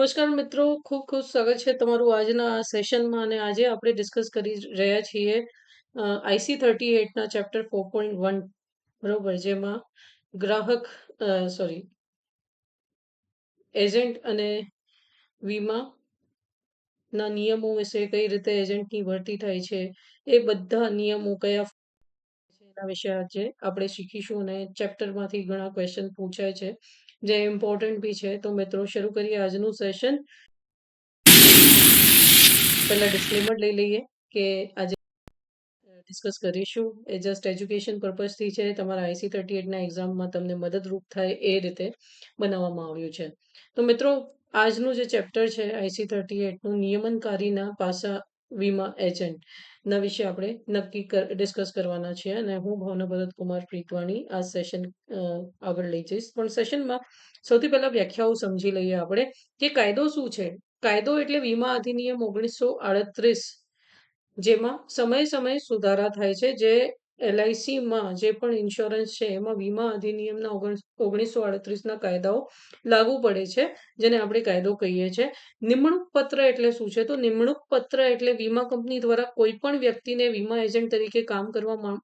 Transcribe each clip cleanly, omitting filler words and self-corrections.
નમસ્કાર મિત્રો, ખૂબ ખૂબ સ્વાગત છે તમારું આજના આ સેશનમાં. અને આજે આપણે ડિસ્કસ કરી રહ્યા છીએ IC38ના ચેપ્ટર 4.1, બરોબર, જેમાં ગ્રાહક સોરી એજન્ટ અને વીમાના નિયમો વિશે, કઈ રીતે એજન્ટની ભરતી થાય છે, એ બધા નિયમો કયા છે એના વિશે આજે આપણે શીખીશું. અને ચેપ્ટરમાંથી ઘણા ક્વેશ્ચન પૂછાય છે જે ઇમ્પોર્ટન્ટ બી છે. તો મિત્રો, શરૂ કરીએ આજનું સેશન. પહેલા ડિસ્ક્લેમર લઈ લઈએ કે આજે ડિસ્કસ કરીશું એ જસ્ટ એજ્યુકેશન પર્પઝથી છે. તમારા IC38ના એક્ઝામમાં તમને મદદરૂપ થાય એ રીતે બનાવવામાં આવ્યું છે. તો મિત્રો, આજનું જે ચેપ્ટર છે IC38નું નિયમનકારીના પાસા વીમા એજન્ટ ના વિશે આપણે ડિસ્કસ કરવાના છીએ. અને હું ભાવના ભરત કુમાર પ્રીતવાણી આ સેશન આગળ લઈ જઈશ. પણ સેશનમાં સૌથી પહેલા વ્યાખ્યાઓ સમજી લઈએ આપણે કે કાયદો શું છે. કાયદો એટલે વીમા અધિનિયમ 1938, જેમાં સમયે સમયે સુધારા થાય છે. જે LICમાં જે પણ ઇન્સ્યોરન્સ છે એમાં વીમા અધિનિયમના 1938ના કાયદાઓ લાગુ પડે છે, જેને આપણે કાયદો કહીએ છીએ. નિમણૂક પત્ર એટલે શું છે? તો નિમણૂક પત્ર એટલે વીમા કંપની દ્વારા કોઈ પણ વ્યક્તિને વીમા એજન્ટ તરીકે કામ કરવા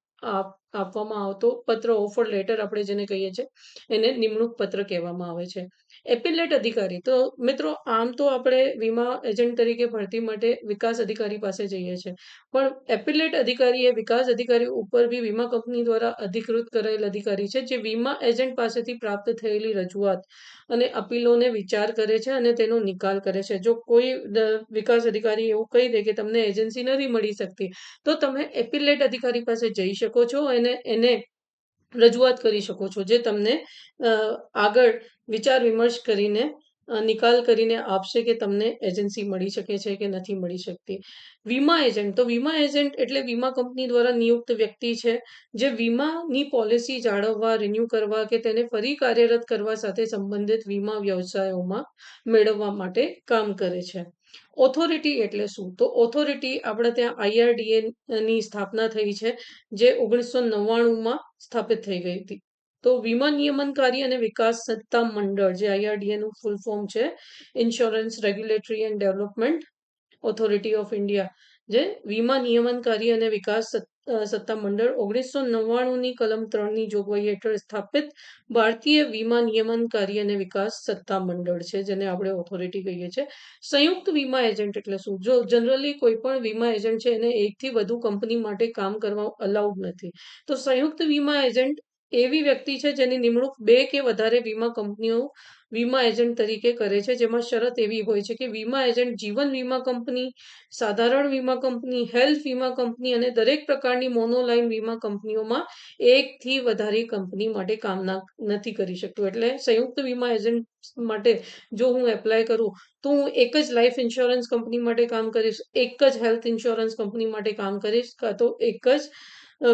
આપવામાં આવતો પત્ર, ઓફર લેટર આપણે જેને કહીએ છીએ, એને નિમણૂક પત્ર કહેવામાં આવે છે. એપિલેટ અધિકારી, તો મિત્રો આમ તો આપણે વીમા એજન્ટ તરીકે ભરતી માટે વિકાસ અધિકારી પાસે જઈએ છીએ, પણ એપિલેટ અધિકારી એ વિકાસ અધિકારી ઉપર બી વીમા કંપની દ્વારા અધિકૃત કરાયેલ અધિકારી છે, જે વીમા એજન્ટ પાસેથી પ્રાપ્ત થયેલી રજૂઆત અને અપીલોને વિચાર કરે છે અને તેનો નિકાલ કરે છે. જો કોઈ વિકાસ અધિકારી એવું કહી દે કે તમને એજન્સી નથી મળી શકતી, તો તમે એપિલેટ અધિકારી પાસે જઈ શકો છો અને એને રજૂઆત કરી શકો છો, જે તમને આગળ વિચાર વિમર્શ કરીને નિકાલ કરીને આપશે કે તમને એજન્સી મળી શકે છે કે નથી મળી શકતી. વીમા એજન્ટ, તો વીમા એજન્ટ એટલે વીમા કંપની દ્વારા નિયુક્ત વ્યક્તિ છે, જે વીમાની પોલિસી જાળવવા, રિન્યૂ કરવા કે તેને ફરી કાર્યરત કરવા સાથે સંબંધિત વીમા વ્યવસાયોમાં મેળવવા માટે કામ કરે છે. ઓથોરિટી એટલે શું? તો ઓથોરિટી આપણે ત્યાં IRDA ની સ્થાપના થઈ છે, જે 1999માં સ્થાપિત થઈ ગઈ હતી. તો વીમા નિયમનકારી અને વિકાસ સત્તા મંડળ, જે IRDA નું ફૂલ ફોર્મ છે, insurance regulatory and development authority of India, જે વીમા નિયમનકારી અને વિકાસ સત્તા મંડળ 1999ની કલમ 3ની જોગવાઈ હેઠળ સ્થાપિત ભારતીય વીમા નિયમનકારી અને વિકાસ સત્તા મંડળ છે, જેને આપણે ઓથોરિટી કહીએ છીએ. સંયુક્ત વીમા એજન્ટ એટલે શું? જો જનરલી કોઈ પણ વીમા એજન્ટ છે એને એકથી વધુ કંપની માટે કામ કરવા અલાઉડ નથી. તો સંયુક્ત વીમા એજન્ટ એવી વ્યક્તિ છે જેની નિમણૂક 2 કે વધારે વીમા કંપનીઓ વીમા એજન્ટ તરીકે કરે છે, જેમાં શરત એવી હોય છે કે વીમા એજન્ટ જીવન વીમા કંપની, સાધારણ વીમા કંપની, હેલ્થ વીમા કંપની અને દરેક પ્રકારની મોનોલાઇન વીમા કંપનીઓમાં એકથી વધારે કંપની માટે કામ નથી કરી શકતું. એટલે સંયુક્ત વીમા એજન્ટ માટે જો હું એપ્લાય કરું તો હું એક જ લાઈફ ઇન્સ્યોરન્સ કંપની માટે કામ કરીશ, એક જ હેલ્થ ઇન્સ્યોરન્સ કંપની માટે કામ કરીશ, કાં તો એક જ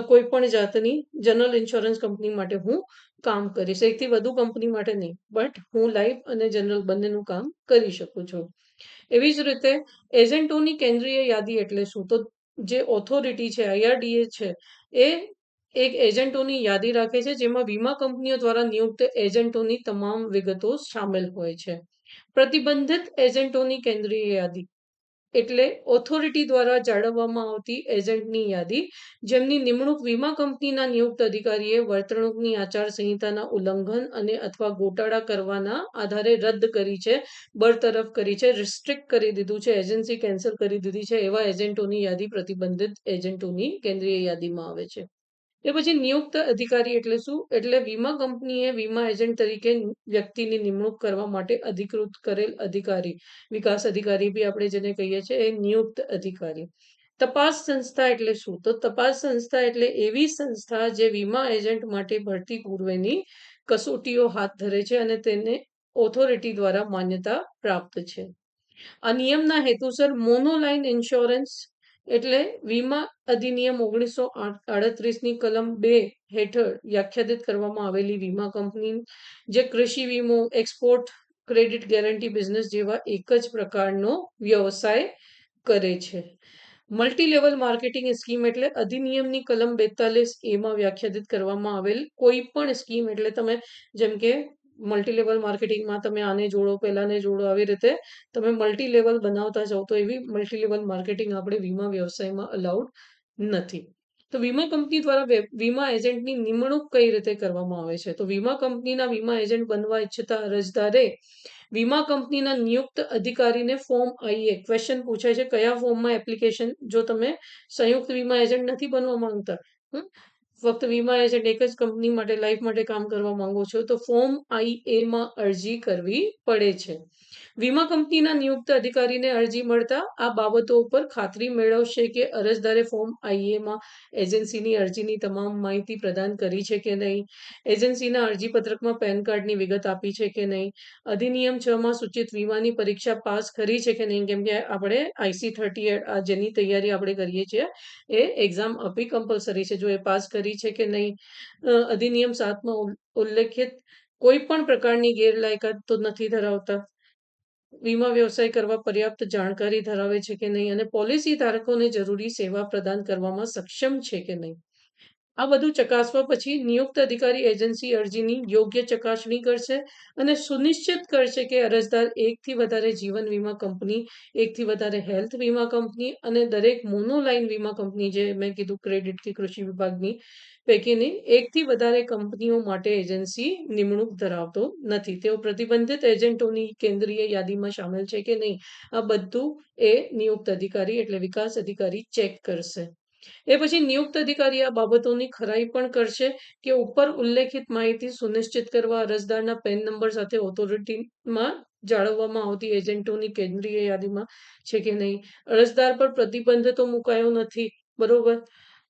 કોઈ પણ જાતની જનરલ ઇન્સ્યોરન્સ કંપની માટે હું કામ કરીશ. એકથી વધુ કંપની માટે નહીં, બટ હું લાઈફ અને જનરલ બંનેનું કામ કરી શકું છું. એવી જ રીતે એજન્ટોની કેન્દ્રીય યાદી એટલે શું? તો જે ઓથોરિટી છે, IRDA છે, એ એક એજન્ટોની યાદી રાખે છે, જેમાં વીમા કંપનીઓ દ્વારા નિયુક્ત એજન્ટોની તમામ વિગતો સામેલ હોય છે. પ્રતિબંધિત એજન્ટોની કેન્દ્રીય યાદી એટલે ઓથોરિટી દ્વારા જાળવવામાં આવતી એજન્ટની યાદી, જેમની નિમણૂક વીમા કંપનીના નિયુક્ત અધિકારીએ વર્તણૂકની આચાર સંહિતાના ઉલ્લંઘન અને અથવા ગોટાળા કરવાના આધારે રદ કરી છે, બરતરફ કરી છે, રિસ્ટ્રિક્ટ કરી દીધું છે, એજન્સી કેન્સલ કરી દીધી છે, એવા એજન્ટોની યાદી પ્રતિબંધિત એજન્ટોની કેન્દ્રીય યાદીમાં આવે છે. એ પછી નિયુક્ત અધિકારી એટલે શું? એટલે વીમા કંપનીએ વીમા એજન્ટ તરીકે વ્યક્તિની નિમણૂક કરવા માટે અધિકૃત કરેલ અધિકારી, વિકાસ અધિકારી બી આપણે જેને કહીએ છીએ, એ નિયુક્ત અધિકારી. તપાસ સંસ્થા એટલે શું? તો તપાસ સંસ્થા એટલે એવી સંસ્થા જે વીમા એજન્ટ માટે ભરતી પૂર્વેની કસોટીઓ હાથ ધરે છે અને તેને ઓથોરિટી દ્વારા માન્યતા પ્રાપ્ત છે. આ નિયમના હેતુસર મોનોલાઇન ઇન્સ્યોરન્સ એટલે વીમા અધિનિયમ 1938ની કલમ 2 હેઠળ વ્યાખ્યાયિત કરવામાં આવેલી વીમા કંપની, જે કૃષિ વીમો, એક્સપોર્ટ ક્રેડિટ ગેરંટી બિઝનેસ જેવા એક જ પ્રકારનો વ્યવસાય કરે છે. મલ્ટી લેવલ માર્કેટિંગ સ્કીમ એટલે અધિનિયમની કલમ 42A માં વ્યાખ્યાયિત કરવામાં આવેલ કોઈ પણ સ્કીમ, એટલે તમે જેમ કે મલ્ટી લેવલ માર્કેટિંગમાં તમે આને જોડો, પેલાને જોડો, આવી રીતે તમે મલ્ટી લેવલ બનાવતા જાઓ તો એવી મલ્ટી લેવલ માર્કેટિંગ આપણે વીમા વ્યવસાયમાં અલાઉડ નથી. તો વીમા કંપની દ્વારા વીમા એજન્ટની નિમણૂક કઈ રીતે કરવામાં આવે છે? તો વીમા કંપનીના વીમા એજન્ટ બનવા ઈચ્છતા અરજદારે વીમા કંપનીના નિયુક્ત અધિકારીને ફોર્મ આઈએ ક્વેશ્ચન પૂછાય છે કયા ફોર્મમાં એપ્લિકેશન, જો તમે સંયુક્ત વીમા એજન્ટ નથી બનવા માંગતા, ફક્ત વીમા એજન્ટ એક જ કંપની માટે લાઈફ માટે કામ કરવા માંગો છો, તો ફોર્મ IA માં અરજી કરવી પડે છે. વીમા કંપનીના નિયુક્ત અધિકારીને અરજી મળતા આ બાબતો ઉપર ખાતરી મેળવશે કે અરજદારે ફોર્મ IA માં એજન્સીની અરજીની તમામ માહિતી પ્રદાન કરી છે કે નહીં, એજન્સીના અરજીપત્રકમાં પેન કાર્ડની વિગત આપી છે કે નહીં, અધિનિયમ 6 માં સૂચિત વીમાની પરીક્ષા પાસ કરી છે કે નહીં, કેમ કે આપણે IC38 જેની તૈયારી આપણે કરીએ છીએ એ એક્ઝામ આપવી કમ્પલસરી છે, જો એ પાસ કરી છે કે નહીં, અધિનિયમ 7 માં ઉલ્લેખિત કોઈ પણ પ્રકારની ગેરલાયકાત તો નથી ધરાવતા, વીમા વ્યવસાય કરવા પર્યાપ્ત જાણકારી ધરાવે છે કે નહીં, અને પોલિસી ધારકોને જરૂરી સેવા પ્રદાન કરવામાં સક્ષમ છે કે નહીં. આ બધું ચકાસવા પછી નિયુક્ત અધિકારી એજન્સી અરજીની યોગ્ય ચકાસણી કરશે અને સુનિશ્ચિત કરશે કે અરજદાર એકથી વધારે જીવન વીમા કંપની, એકથી વધારે હેલ્થ વીમા કંપની અને દરેક મોનોલાઇન વીમા કંપની, જે મેં કીધું ક્રેડિટ કે કૃષિ વિભાગની પૈકીની એકથી વધારે કંપનીઓ માટે એજન્સી નિમણૂક ધરાવતો નથી, તેઓ પ્રતિબંધિત એજન્ટોની કેન્દ્રીય યાદીમાં સામેલ છે કે નહીં, આ બધું એ નિયુક્ત અધિકારી એટલે વિકાસ અધિકારી ચેક કરશે. એ પછી નિયુક્ત અધિકારી આ બાબતોની ખરાઈ પણ કરશે કે ઉપર ઉલ્લેખિત માહિતી સુનિશ્ચિત કરવા અરજદારના પેન નંબર સાથે ઓથોરિટીમાં જાળવવામાં આવતી એજન્ટોની કેન્દ્રીય યાદીમાં છે કે નહીં, અરજદાર પર પ્રતિબંધ તો મુકાયો નથી, બરોબર.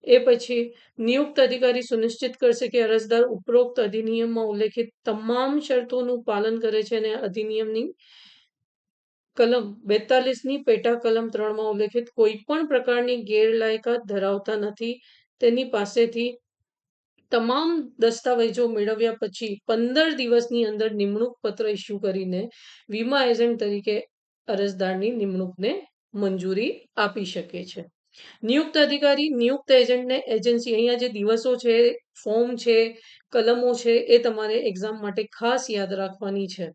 એ પછી નિયુક્ત અધિકારી સુનિશ્ચિત કરશે કે અરજદાર ઉપરોક્ત અધિનિયમમાં ઉલ્લેખિત તમામ શરતોનું પાલન કરે છે અને અધિનિયમની કલમ 42ની પેટા કલમ 3માં ઉલ્લેખિત કોઈ પણ પ્રકારની ગેરલાયકાત ધરાવતા નથી. તેની પાસેથી તમામ દસ્તાવેજો મેળવ્યા પછી 15 દિવસની અંદર નિમણૂક પત્ર ઇસ્યુ કરીને વીમા એજન્ટ તરીકે અરજદારની નિમણૂકને મંજૂરી આપી શકે છે. નિયુક્ત અધિકારી નિયુક્ત એજન્ટને એજન્સી, અહીંયા જે દિવસો છે, ફોર્મ છે, કલમો છે, એ તમારે એક્ઝામ માટે ખાસ યાદ રાખવાની છે.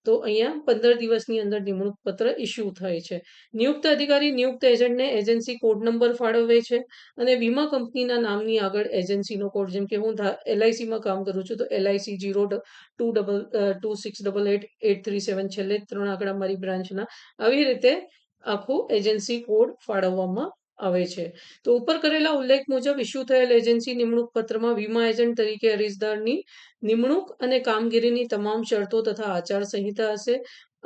તો અહીંયા 15 દિવસની અંદર નિમણૂક પત્ર ઇસ્યુ થાય છે. નિયુક્ત અધિકારી નિયુક્ત એજન્ટને એજન્સી કોડ નંબર ફાળવે છે અને વીમા કંપનીના નામની આગળ એજન્સીનો કોડ, જેમ કે હું LICમાં કામ કરું છું તો LIC 0226888337 છેલ્લે 3 આંકડા મારી બ્રાન્ચના, આવી રીતે આખું એજન્સી કોડ ફાળવવામાં આવે છે. તો ઉપર કરેલા ઉલ્લેખ મુજબ ઇસ્યુ થયેલ એજન્સી નિમણૂક પત્રમાં વીમા એજન્ટ તરીકે અરજદારની નિમણૂક અને કામગીરીની તમામ શરતો તથા આચાર સંહિતા હશે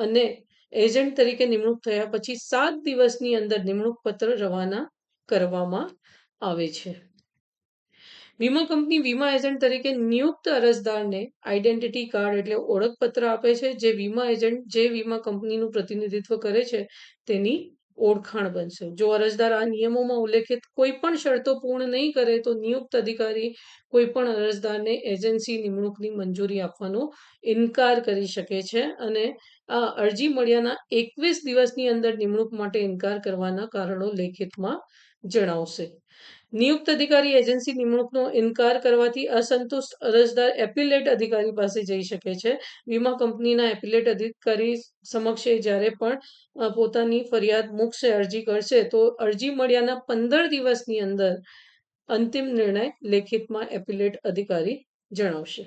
અને એજન્ટ તરીકે નિમણૂક થયા પછી 7 દિવસની અંદર નિમણૂક પત્ર રવાના કરવામાં આવે છે. વીમા કંપની વીમા એજન્ટ તરીકે નિયુક્ત અરજદારને આઈડેન્ટિટી કાર્ડ એટલે ઓળખપત્ર આપે છે, જે વીમા એજન્ટ જે વીમા કંપનીનું પ્રતિનિધિત્વ કરે છે તેની ઓળખાણ બનશે. જો અરજદાર આ નિયમોમાં ઉલ્લેખિત કોઈ પણ શરતો પૂર્ણ નહીં કરે તો નિયુક્ત અધિકારી કોઈ પણ અરજદારને એજન્સી નિમણૂકની મંજૂરી આપવાનો ઇનકાર કરી શકે છે અને આ અરજી મળ્યાના 21 દિવસની અંદર નિમણૂક માટે ઇનકાર કરવાના કારણો લેખિતમાં જણાવશે. નિયુક્ત અધિકારી એજન્સી નિમણૂકનો ઇનકાર કરવાથી અસંતુષ્ટ અરજદાર એપિલેટ અધિકારી પાસે જઈ શકે છે. વીમા કંપનીના એપિલેટ અધિકારી સમક્ષ જ્યારે પણ પોતાની ફરિયાદ મૂકશે, અરજી કરશે, તો અરજી મળ્યાના 15 દિવસની અંદર અંતિમ નિર્ણય લેખિતમાં એપિલેટ અધિકારી જણાવશે.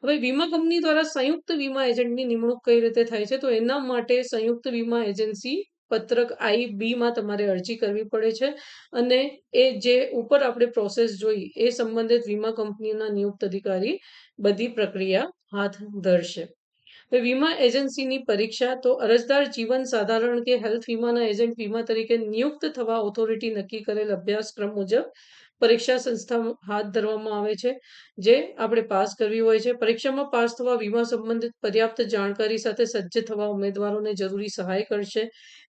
હવે વીમા કંપની દ્વારા સંયુક્ત વીમા એજન્ટની નિમણૂક કઈ રીતે થાય છે? તો એના માટે સંયુક્ત વીમા એજન્સી પત્રક IB માં તમારે અરજી કરવી પડે છે અને એ જે ઉપર આપણે પ્રોસેસ જોઈ એ સંબંધિત વીમા કંપનીના નિયુક્ત અધિકારી બધી પ્રક્રિયા હાથ ધરશે. વીમા એજન્સીની પરીક્ષા, તો અરજદાર જીવન, સાધારણ કે હેલ્થ વીમાના એજન્ટ વીમા તરીકે નિયુક્ત થવા ઓથોરિટી નક્કી કરેલ અભ્યાસક્રમ મુજબ પરીક્ષા સંસ્થા હાથ ધરવામાં આવે છે, જે આપણે પાસ કરવી હોય છે. પરીક્ષામાં પાસ થવા વીમા સંબંધિત પર્યાપ્ત જાણકારી સાથે સજ્જ થવા ઉમેદવારોને જરૂરી સહાય કરશે,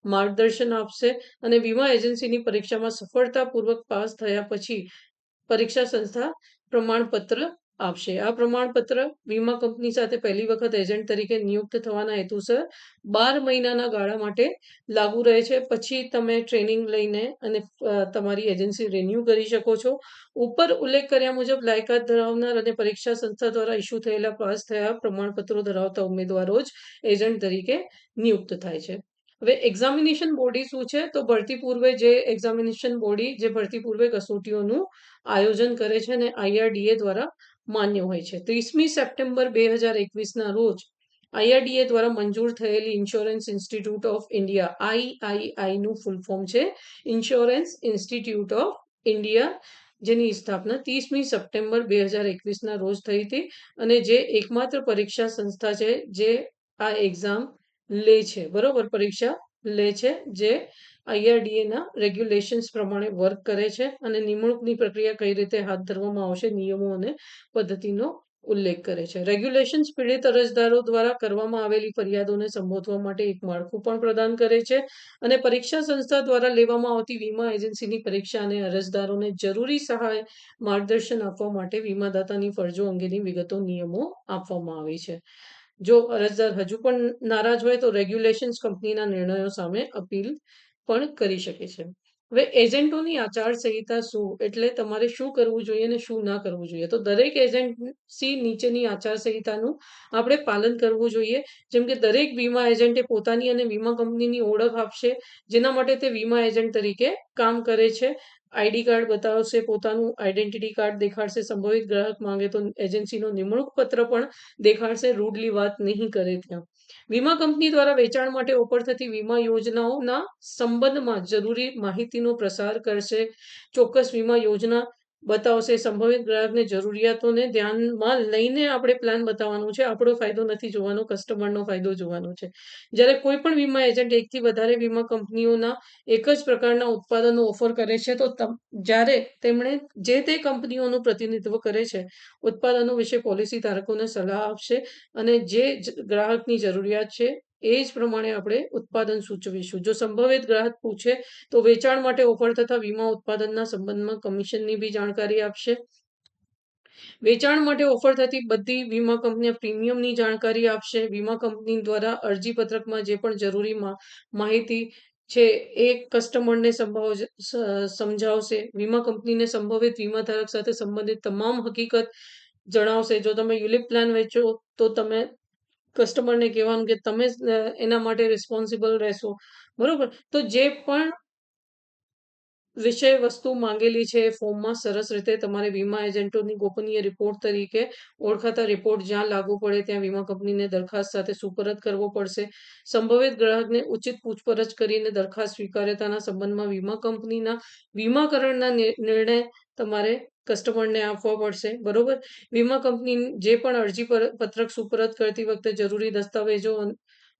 માર્ગદર્શન આપશે અને વીમા એજન્સીની પરીક્ષામાં સફળતાપૂર્વક પાસ થયા પછી પરીક્ષા સંસ્થા પ્રમાણપત્ર આપશે. આ પ્રમાણપત્ર વીમા કંપની સાથે પહેલી વખત એજન્ટ તરીકે નિયુક્ત થવાના હેતુસર 12 મહિનાના ગાળા માટે લાગુ રહે છે. પછી તમે ટ્રેનિંગ લઈને અને તમારી એજન્સી રિન્યૂ કરી શકો છો. ઉપર ઉલ્લેખ કર્યા મુજબ લાયકાત ધરાવનાર અને પરીક્ષા સંસ્થા દ્વારા ઇસ્યુ થયેલા પાસ થયા પ્રમાણપત્રો ધરાવતા ઉમેદવારો જ એજન્ટ તરીકે નિયુક્ત થાય છે. હવે એક્ઝામિનેશન બોડી શું છે? તો ભરતી પૂર્વે જે એક્ઝામિનેશન બોડી જે ભરતી પૂર્વે કસોટીઓનું આયોજન કરે છે અને IRDA દ્વારા માન્ય હોય છે. 30મી સપ્ટેમ્બર 2021ના રોજ IRDA દ્વારા મંજૂર થયેલી insurance institute of India III નું ફૂલ ફોર્મ છે ઇન્સ્યોરન્સ ઇન્સ્ટિટ્યૂટ ઓફ ઇન્ડિયા, જેની સ્થાપના 30મી સપ્ટેમ્બર 2021ના રોજ થઈ હતી અને જે એકમાત્ર પરીક્ષા સંસ્થા છે જે આ એક્ઝામ લે છે, બરોબર, પરીક્ષા લે છે, જે IRDA ના રેગ્યુલેશન્સ પ્રમાણે વર્ક કરે છે અને નિમણૂકની પ્રક્રિયા કઈ રીતે હાથ ધરવામાં આવશે નિયમો અને પદ્ધતિનો ઉલ્લેખ કરે છે. રેગ્યુલેશન્સ પીડિત અરજદારો દ્વારા કરવામાં આવેલી ફરિયાદોને સંબોધવા માટે એક માળખું પણ પ્રદાન કરે છે અને પરીક્ષા સંસ્થા દ્વારા લેવામાં આવતી વીમા એજન્સીની પરીક્ષા અને અરજદારોને જરૂરી સહાય માર્ગદર્શન આપવા માટે વીમાદાતાની ફરજો અંગેની વિગતો નિયમો આપવામાં આવી છે. જો અરજદાર હજુ પણ નારાજ હોય તો રેગ્યુલેશન્સ કંપનીના નિર્ણયો સામે અપીલ પણ કરી શકે છે. હવે એજન્ટોની આચારસંહિતા શું, એટલે તમારે શું કરવું જોઈએ અને શું ના કરવું જોઈએ? તો દરેક એજન્સી નીચેની આચારસંહિતાનું આપણે પાલન કરવું જોઈએ. જેમ કે દરેક વીમા એજન્ટે પોતાની અને વીમા કંપનીની ઓળખ આપશે, જેના માટે તે વીમા એજન્ટ તરીકે કામ કરે છે. ID કાર્ડ બતાવશે, પોતાનું આઈડેન્ટિટી કાર્ડ દેખાડશે. સંભવિત ગ્રાહક માંગે તો એજન્સીનો નિમણૂક પત્ર પણ દેખાડશે. રૂડલી વાત નહીં કરે ત્યાં. વીમા કંપની દ્વારા વેચાણ માટે ઓફર થતી વીમા યોજનાઓના સંબંધમાં જરૂરી માહિતીનો પ્રસાર કરશે. ચોક્કસ વીમા યોજના બતાવશે. સંભવિત ગ્રાહકને જરૂરિયાતોને ધ્યાનમાં લઈને આપણે પ્લાન બતાવવાનું છે. આપણો ફાયદો નથી જોવાનો, કસ્ટમરનો ફાયદો જોવાનો છે. જ્યારે કોઈ પણ વીમા એજન્ટ એકથી વધારે વીમા કંપનીઓના એક જ પ્રકારના ઉત્પાદનો ઓફર કરે છે તો જ્યારે તેમણે જે તે કંપનીઓનું પ્રતિનિધિત્વ કરે છે, ઉત્પાદનો વિશે પોલિસી ધારકોને સલાહ આપશે અને જે ગ્રાહકની જરૂરિયાત છે એ જ પ્રમાણે આપણે ઉત્પાદન સૂચવીશું. જો સંભવિત ગ્રાહક પૂછે તો વેચાણ માટે ઓફર થતા વીમા ઉત્પાદનના સંબંધમાં કમિશનની બી જાણકારી આપશે. વેચાણ માટે ઓફર થતી બધી વીમા કંપનીઓ પ્રીમિયમની જાણકારી આપશે. વીમા કંપની દ્વારા અરજી પત્રકમાં જે પણ જરૂરી માહિતી છે એ કસ્ટમરને સમજાવશે. વીમા કંપનીને સંભવિત વીમાધારક સાથે સંબંધિત તમામ હકીકત જણાવશે. જો તમે યુલિપ પ્લાન વેચો તો તમે કસ્ટમરને કહેવાનું કે તમે એના માટે રિસ્પોન્સિબલ રહેશો, બરોબર. તો જે પણ વિષય વસ્તુ માંગેલી છે એ ફોર્મમાં સરસ રીતે તમારે વીમા એજન્ટોની ગોપનીય રિપોર્ટ તરીકે ઓળખાતા રિપોર્ટ જ્યાં લાગુ પડે ત્યાં વીમા કંપનીને દરખાસ્ત સાથે સુપરત કરવો પડશે. સંભવિત ગ્રાહકને ઉચિત પૂછપરછ કરીને દરખાસ્ત સ્વીકાર્યતાના સંબંધમાં વીમા કંપનીના વીમાકરણના નિર્ણય તમારે કસ્ટમરને આપવા પડશે, બરોબર. વીમા કંપની જે પણ અરજી પત્રક સુપરત કરતી વખતે જરૂરી દસ્તાવેજો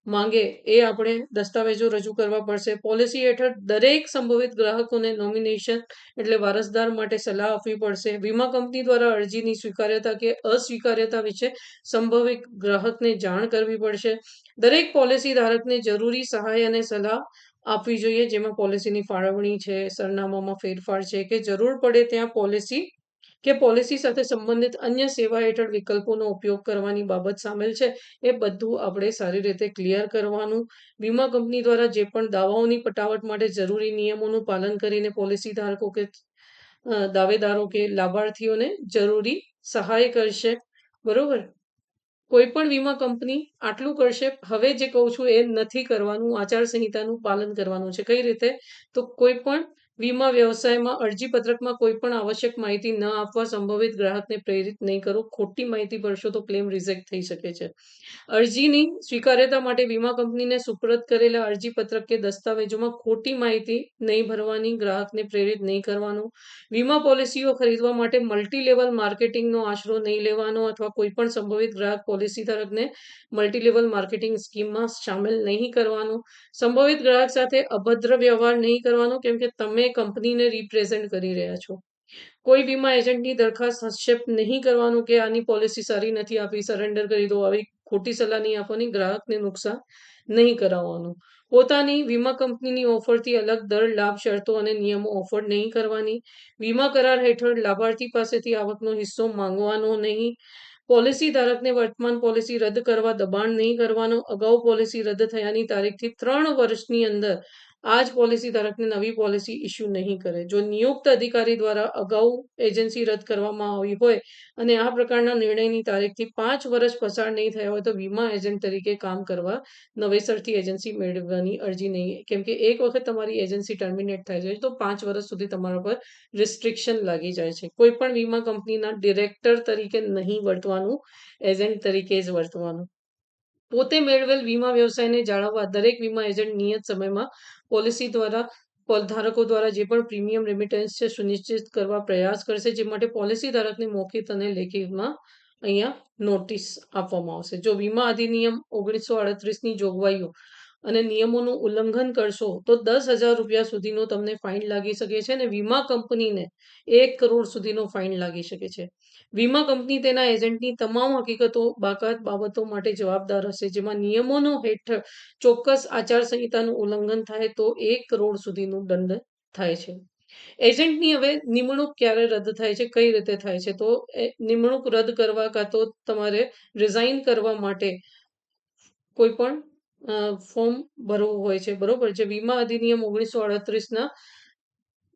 માંગે એ આપણે દસ્તાવેજો રજૂ કરવા પડશે. પોલિસી હેઠળ દરેક સંભવિત ગ્રાહકોને નોમિનેશન એટલે વારસદાર માટે સલાહ આપવી પડશે. વીમા કંપની દ્વારા અરજીની સ્વીકાર્યતા કે અસ્વીકાર્યતા વિશે સંભવિત ગ્રાહકને જાણ કરવી પડશે. દરેક પોલિસી ધારકને જરૂરી સહાય અને સલાહ આપવી જોઈએ, જેમાં પોલિસીની ફાળવણી છે, સરનામામાં ફેરફાર છે કે જરૂર પડે ત્યાં પોલિસી સાથે સંબંધિત અન્ય સેવા હેઠળ વિકલ્પોનો ઉપયોગ કરવાની બાબત સામેલ છે. એ બધું આપણે સારી રીતે ક્લિયર કરવાનું. વીમા કંપની દ્વારા જે પણ દાવાઓની પટાવટ માટે જરૂરી નિયમોનું પાલન કરીને પોલિસી ધારકો કે દાવેદારો કે લાભાર્થીઓને જરૂરી સહાય કરશે, બરોબર. કોઈ પણ વીમા કંપની આટલું કરશે. હવે જે કહું છું એ નથી કરવાનું. આચારસંહિતાનું પાલન કરવાનું છે. કઈ રીતે? તો કોઈ પણ વીમા વ્યવસાયમાં અરજી પત્રકમાં કોઈ પણ આવશ્યક માહિતી ન આપવા. સંભવિત ગ્રાહકને પ્રેરિત નહીં કરો. ખોટી માહિતી ભરશો તો ક્લેમ રિજેક્ટ થઈ શકે છે. અરજીની સ્વીકાર્યતા માટે વીમા કંપનીને સુપરત કરેલા અરજી પત્રક કે દસ્તાવેજોમાં ખોટી માહિતી નહીં ભરવાની. ગ્રાહકને પ્રેરિત નહીં કરવાનું. વીમા પોલિસીઓ ખરીદવા માટે મલ્ટીલેવલ માર્કેટિંગનો આશરો નહીં લેવાનો અથવા કોઈ પણ સંભવિત ગ્રાહક પોલિસી ધારકને મલ્ટીલેવલ માર્કેટિંગ સ્કીમમાં સામેલ નહીં કરવાનું. સંભવિત ગ્રાહક સાથે અભદ્ર વ્યવહાર નહીં કરવાનો, કેમ કે તમે કંપનીને રિપ્રેઝેન્ટ કરી રહ્યા છો. કોઈ વીમા એજન્ટની દરખાસ્ત હસ્તક્ષેપ નહીં કરવાનું કે આની પોલિસી સારી નથી, આપી સરેન્ડર કરી દો, આવી ખોટી સલાહ નહીં આપવાની. ગ્રાહકને નુકસાન નહીં કરાવવાનું. પોતાની વીમા કંપનીની ઓફરથી અલગ દર, લાભ, શરતો અને નિયમો ઓફર નહીં કરવાની. વીમા કરાર હેઠળ લાભાર્થી પાસેથી આવકનો હિસ્સો માંગવાનો નહીં. પોલિસી ધારકને વર્તમાન પોલિસી રદ કરવા દબાણ નહીં કરવાનો. અગાઉ પોલિસી રદ થયાની તારીખથી 3 વર્ષની અંદર આ જ પોલિસી ધારકને નવી પોલિસી ઇસ્યુ નહીં કરે. જો નિયુક્ત અધિકારી દ્વારા અગાઉ એજન્સી રદ કરવામાં આવી હોય અને આ પ્રકારના નિર્ણયની તારીખથી 5 વર્ષ પસાર નહીં થયા હોય તો વીમા એજન્ટ તરીકે કામ કરવા નવેસરથી એજન્સી મેળવવાની અરજી નહીં. કેમ કે એક વખત તમારી એજન્સી ટર્મિનેટ થાય છે તો 5 વર્ષ સુધી તમારા પર રિસ્ટ્રિક્શન લાગી જાય છે. કોઈ પણ વીમા કંપનીના ડિરેક્ટર તરીકે નહીં વર્તવાનું, એજન્ટ તરીકે જ વર્તવાનું. પોતે મેળવેલ વીમા વ્યવસાયને જાળવવા દરેક વીમા એજન્ટ નિયત સમયમાં પોલિસી દ્વારા ધારકો દ્વારા જે પણ પ્રીમિયમ રેમિટન્સ છે સુનિશ્ચિત કરવા પ્રયાસ કરશે, જે માટે પોલિસી ધારકને મૌખિક અને લેખિતમાં અહીંયા નોટિસ આપવામાં આવશે. જો વીમા અધિનિયમ 1938ની જોગવાઈઓ અને નિયમોનું ઉલ્લંઘન કરશો તો 10,000 રૂપિયા સુધીનો તમને ફાઇન લાગી શકે છે અને વીમા કંપનીને 1 કરોડ સુધીનો ફાઇન લાગી શકે છે. વીમા કંપની તેના એજન્ટની તમામ હકીકતો બાકાત બાબતો માટે જવાબદાર હશે. જેમાં નિયમોનો હેઠળ ચોક્કસ આચારસંહિતાનું ઉલ્લંઘન થાય તો 1 કરોડ સુધીનું દંડ થાય છે. એજન્ટની હવે નિમણૂક ક્યારે રદ થાય છે, કઈ રીતે થાય છે? તો નિમણૂક રદ કરવા કાં તો તમારે રિઝાઇન કરવા માટે કોઈ પણ ફોર્મ ભરવું હોય છે, બરોબર? જે વીમા અધિનિયમ 1938ના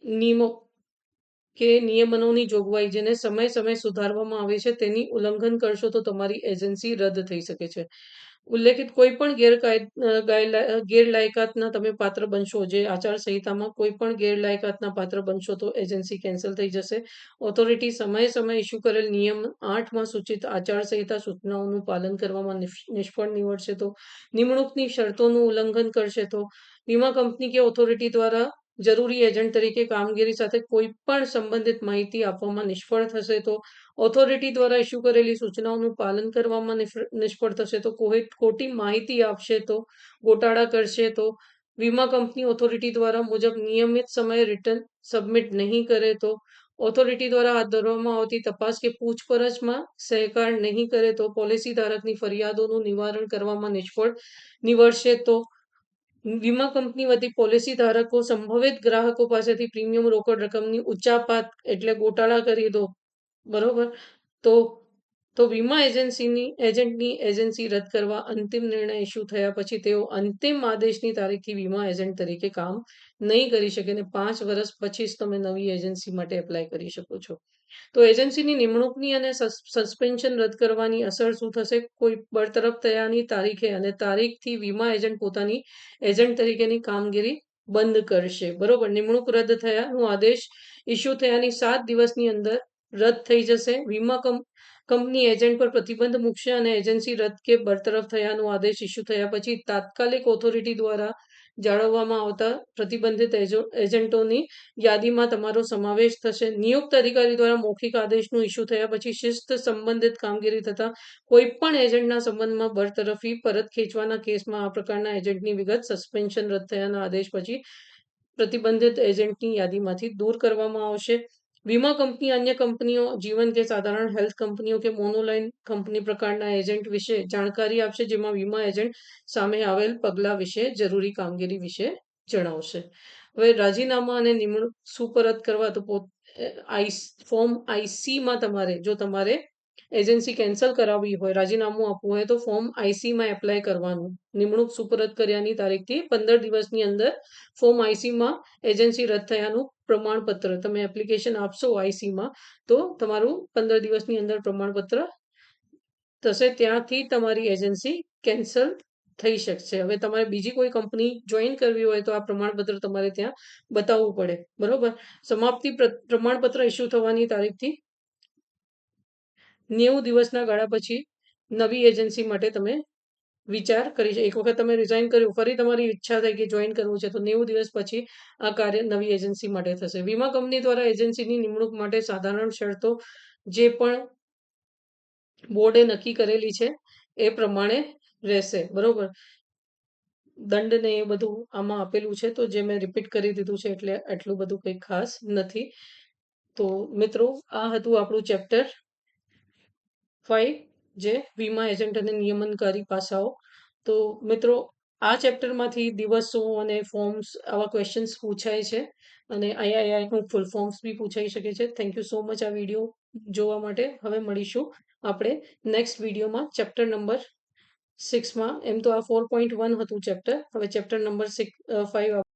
નિયમો કે નિયમનોની જોગવાઈ જેને સમય સુધારવામાં આવે છે તેની ઉલ્લંઘન કરશો તો તમારી એજન્સી રદ થઈ શકે છે. ઉલ્લેખિત કોઈ પણ ગેરલાયકાતના તમે પાત્ર બનશો, જે આચારસંહિતામાં કોઈ પણ ગેરલાયકાતના પાત્ર બનશો તો એજન્સી કેન્સલ થઈ જશે. ઓથોરિટી સમયે ઇસ્યુ કરેલ નિયમ 8માં સૂચિત આચારસંહિતા સૂચનાઓનું પાલન કરવામાં નિષ્ફળ નીવડશે તો, નિમણૂકની શરતોનું ઉલ્લંઘન કરશે તો, વીમા કંપની કે ઓથોરિટી દ્વારા જરૂરી એજન્ટ તરીકે કામગીરી સાથે કોઈ પણ સંબંધિત માહિતી આપવામાં નિષ્ફળ થશે તો, ઓથોરિટી દ્વારા ઇસ્યુ કરેલી સૂચનાઓનું પાલન કરવામાં નિષ્ફળ થશે તો, ખોટી માહિતી આપશે તો, ગોટાળા કરશે તો, વીમા કંપની ઓથોરિટી દ્વારા મુજબ નિયમિત સમયે રિટર્ન સબમિટ નહીં કરે તો, ઓથોરિટી દ્વારા હાથ ધરવામાં આવતી તપાસ કે પૂછપરછમાં સહકાર નહીં કરે તો, પોલિસી ધારકની ફરિયાદોનું નિવારણ કરવામાં નિષ્ફળ નીવડશે તો, વીમા કંપની વતી પોલિસી ધારકો સંભવિત ગ્રાહકો પાસેથી પ્રીમિયમ રોકડ રકમની ઉચાપાત એટલે ગોટાળા કરી દો, બરોબર? તો વીમા એજન્ટની એજન્સી રદ કરવા અંતિમ નિર્ણય ઇસ્યુ થયા પછી તેઓ અંતિમ આદેશની તારીખથી વીમા એજન્ટ તરીકે કામ નહીં કરી શકે અને 5 વર્ષ પછી જ તમે નવી એજન્સી માટે એપ્લાય કરી શકો છો. તો એજન્સીની નિમણૂકની અને સસ્પેન્શન રદ કરવાની અસર શું થશે? કોઈ બરતરફ થયાની તારીખે અને તારીખથી વીમા એજન્ટ પોતાની એજન્ટ તરીકેની કામગીરી બંધ કરશે, બરોબર? નિમણૂક રદ થયાનો આદેશ ઇસ્યુ થયાની 7 દિવસની અંદર રદ થઈ જશે. વીમા કંપની એજન્ટ પર પ્રતિબંધ મૂકશે અને એજન્સી રદ કે બરતરફ થયાનો આદેશ ઇસ્યુ થયા પછી તાત્કાલિક ઓથોરિટી દ્વારા જાળવવામાં આવતા પ્રતિબંધિત એજન્ટોની યાદીમાં તમારો સમાવેશ થશે. નિયુક્ત અધિકારી દ્વારા મૌખિક આદેશનું ઇસ્યુ થયા પછી શિસ્ત સંબંધિત કામગીરી થતા કોઈ પણ એજન્ટના સંબંધમાં બરતરફી પરત ખેંચવાના કેસમાં આ પ્રકારના એજન્ટની વિગત સસ્પેન્શન રદ થયાના આદેશ પછી પ્રતિબંધિત એજન્ટની યાદીમાંથી દૂર કરવામાં આવશે. વીમા કંપની અન્ય કંપનીઓ, જીવન કે સાધારણ હેલ્થ કંપનીઓ કે મોનોલાઇન કંપની પ્રકારના એજન્ટ વિશે જાણકારી આપશે, જેમાં વીમા એજન્ટ સામે આવેલ પગલાં વિશે જરૂરી કામગીરી વિશે જણાવશે. હવે રાજીનામા અને નિમણૂક સુપરત કરવા તો ફોર્મ ICમાં તમારે એજન્સી કેન્સલ કરાવવી હોય, રાજીનામું આપવું હોય તો ફોર્મ ICમાં એપ્લાય કરવાનું. નિમણૂક સુપરત કર્યાની તારીખથી 15 દિવસની અંદર ફોર્મ ICમાં એજન્સી રદ થયાનું પ્રમાણપત્ર તમે એપ્લિકેશન આપશો ICમાં તો તમારું 15 દિવસની અંદર પ્રમાણપત્ર થશે. ત્યાંથી તમારી એજન્સી કેન્સલ થઈ શકશે. હવે તમારે બીજી કોઈ કંપની જોઈન કરવી હોય તો આ પ્રમાણપત્ર તમારે ત્યાં બતાવવું પડે, બરોબર? સમાપ્તિ પ્રમાણપત્ર ઇસ્યુ થવાની તારીખથી 90 દિવસના ગાળા પછી નવી એજન્સી માટે તમે વિચાર કરી. એક વખત તમે રિઝાઇન કર્યું, ફરી તમારી ઈચ્છા થઈ કે જોઈન કરવું છે તો 90 દિવસ પછી આ કાર્ય નવી એજન્સી માટે થશે. વીમા કંપની દ્વારા એજન્સીની નિમણૂક માટે સાધારણ શરતો જે પણ બોર્ડે નક્કી કરેલી છે એ પ્રમાણે રહેશે, બરોબર? દંડ ને એ બધું આમાં આપેલું છે તો જે મેં રિપીટ કરી દીધું છે એટલે આટલું બધું કંઈ ખાસ નથી. તો મિત્રો, આ હતું આપણું ચેપ્ટર 5 જે વીમા એજન્ટ અને નિયમનકારી પાસાઓ. તો મિત્રો, આ ચેપ્ટરમાંથી દિવસો અને ફોર્મ્સ આવા ક્વેશ્ચન્સ પૂછાય છે અને આઈઆઈઆઈનું ફૂલ ફોર્મ્સ બી પૂછાઈ શકે છે. થેન્ક યુ સો મચ આ વિડીયો જોવા માટે. હવે મળીશું આપણે નેક્સ્ટ વિડીયોમાં ચેપ્ટર નંબર 6માં. એમ તો આ 4.1 હતું ચેપ્ટર. હવે ચેપ્ટર નંબર 5